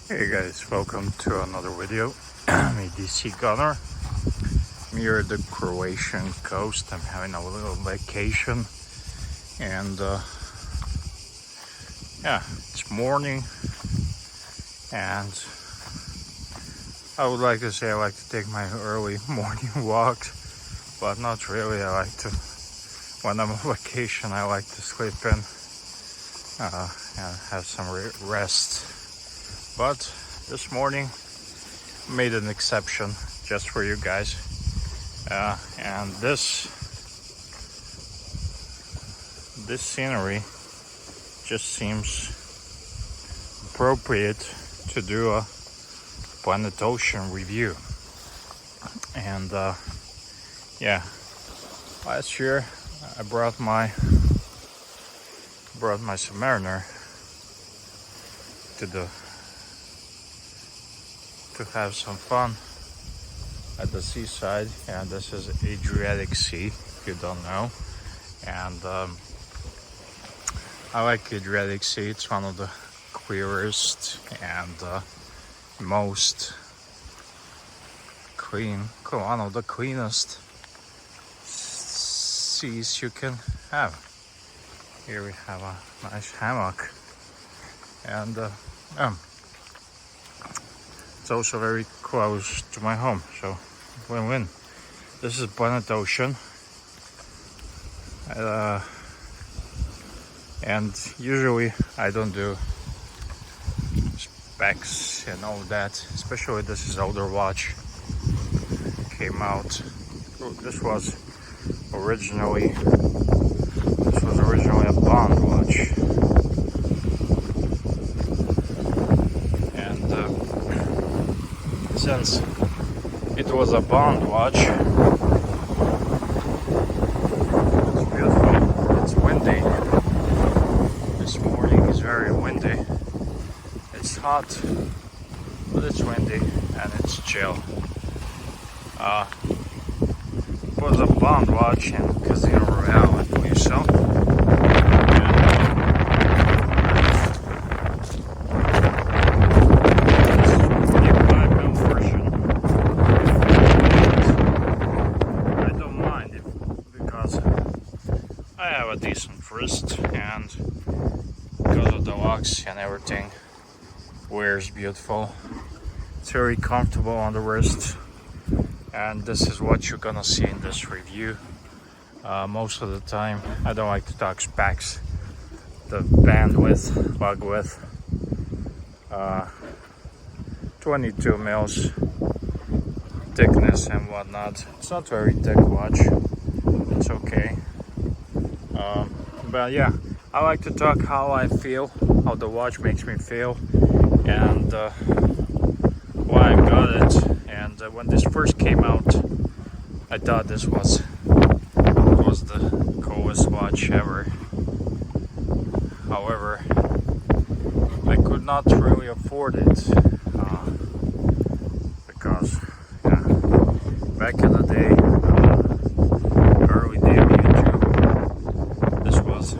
Hey guys, welcome to another video. I'm a DC Gunner. I'm here at the Croatian coast. I'm having a little vacation and yeah, it's morning and I would like to say I like to take my early morning walks, but not really. I like to, when I'm on vacation, I like to sleep in and have some rest. But this morning made an exception just for you guys, and this scenery just seems appropriate to do a Planet Ocean review. And yeah, last year I brought my Submariner to have some fun at the seaside, and this is Adriatic Sea if you don't know. And I like Adriatic Sea. It's one of the clearest and most one of the cleanest seas you can have. Here we have a nice hammock, and it's also very close to my home, so win-win. This is Planet Ocean, and usually I don't do specs and all that, especially this is older watch. Came out, this was originally a Bond watch, and since it was a Bond watch, it's beautiful. It's windy. This morning is very windy. It's hot, but it's windy and it's chill. It was a Bond watch in Casino Royale, I believe so. I have a decent wrist, and because of the locks and everything, wears beautiful. It's very comfortable on the wrist, and this is what you're gonna see in this review. Most of the time, I don't like to talk specs, the bandwidth, lug width, 22 mils thickness and whatnot. It's not very thick watch. It's okay. But yeah, I like to talk how I feel, how the watch makes me feel, and why I got it. And when this first came out, I thought this was the coolest watch ever. However, I could not really afford it because yeah, back in the day, early day of YouTube, this was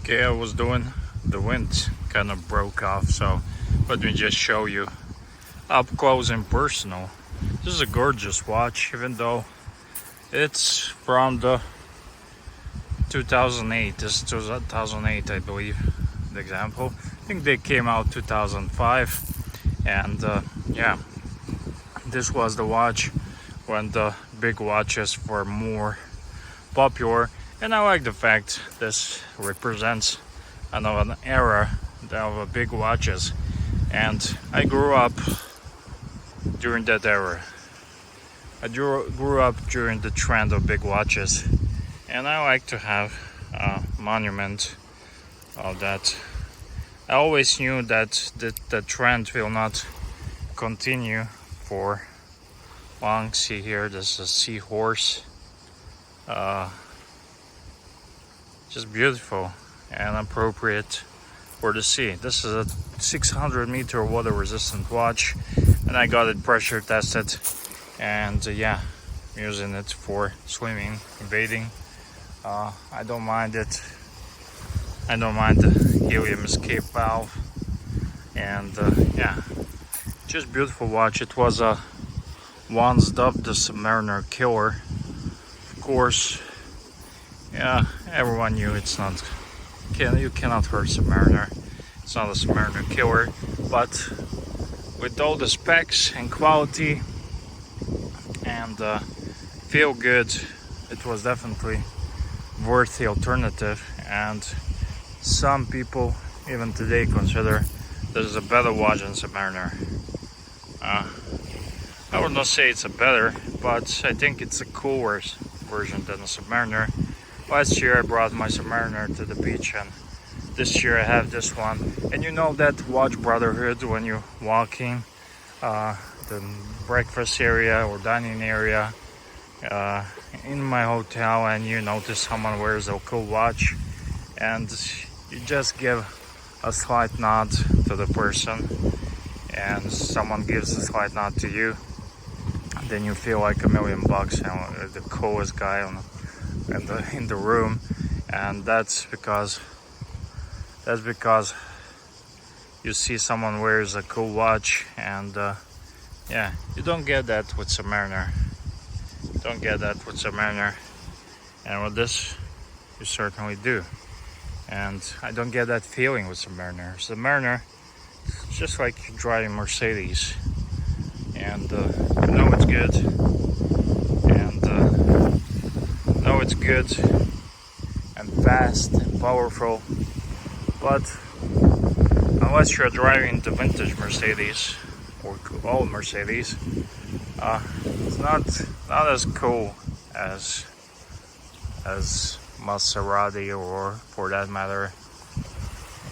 okay, I was doing, the wind kind of broke off, so let me just show you up close and personal. This is a gorgeous watch, even though it's from the 2008. This is 2008, I believe, the example. I think they came out 2005, and yeah, this was the watch when the big watches were more popular. And I like the fact this represents another era of big watches, and I grew up during that era. I grew up during the trend of big watches, and I like to have a monument of that. I always knew that the trend will not continue for long. See here, this is a seahorse. just beautiful and appropriate for the sea. This is a 600-meter water resistant watch, and I got it pressure tested, and yeah, I'm using it for swimming, bathing. I don't mind it. I don't mind the helium escape valve, and yeah, just beautiful watch. It was once dubbed the Submariner killer. Of course, yeah, everyone knew it's not. You cannot hurt Submariner. It's not a Submariner killer, but with all the specs and quality and feel good, it was definitely worth the alternative. And some people even today consider this is a better watch than Submariner. I would not say it's a better, but I think it's a cooler version than a Submariner. Last year I brought my Submariner to the beach, and this year I have this one. And you know that watch brotherhood when you're walking the breakfast area or dining area in my hotel, and you notice someone wears a cool watch, and you just give a slight nod to the person, and someone gives a slight nod to you, then you feel like $1,000,000 and the coolest guy in the room. And that's because you see someone wears a cool watch, and yeah, you don't get that with Submariner. Don't get that with Submariner, and with this you certainly do. And I don't get that feeling with Submariner. Submariner, it's just like driving Mercedes, and you know it's good, and know it's good and fast and powerful, but unless you're driving the vintage Mercedes or old Mercedes, it's not as cool as Maserati, or for that matter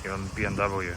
even BMW.